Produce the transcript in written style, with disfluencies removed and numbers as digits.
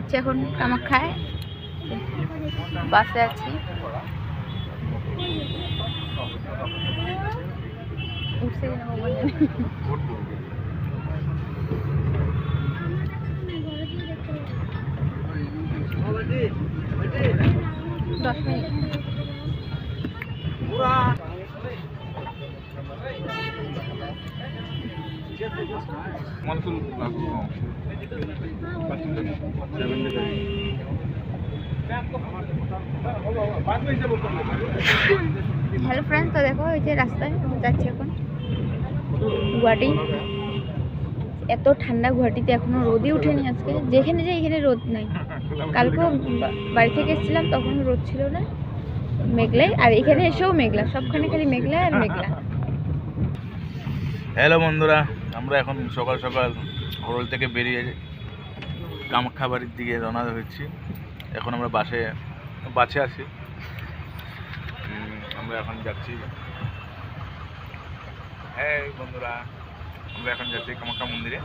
যাচ্ছি এখন কামাখ্যায়, বাসে আছি। উঠছে কিনা মোবাইল 10 মিনিট। হ্যালো ফ্রেন্ডস, তো দেখো এই যে রাস্তায় যাচ্ছি এখন গুয়াহাটি। এত ঠান্ডা গুয়াহাটিতে, এখনো রোদই উঠেনি আজকে। যেখানে যাই এখানে রোদ নাই। কালকেও বাড়ি থেকে এসেছিলাম তখন রোদ ছিল না, মেঘলাই। আর এখানে এসেও মেঘলা, সবখানে খালি মেঘলা আর মেঘলা। হ্যালো বন্ধুরা, আমরা এখন সকাল সকাল হোটেল থেকে বেরিয়ে কামাখ্যা বাড়ির দিকে রওনা হয়েছি। এখন আমরা বাসে আছি। আমরা এখন যাচ্ছি, হ্যাঁ বন্ধুরা, আমরা এখন যাচ্ছি কামাখ্যা মন্দিরে।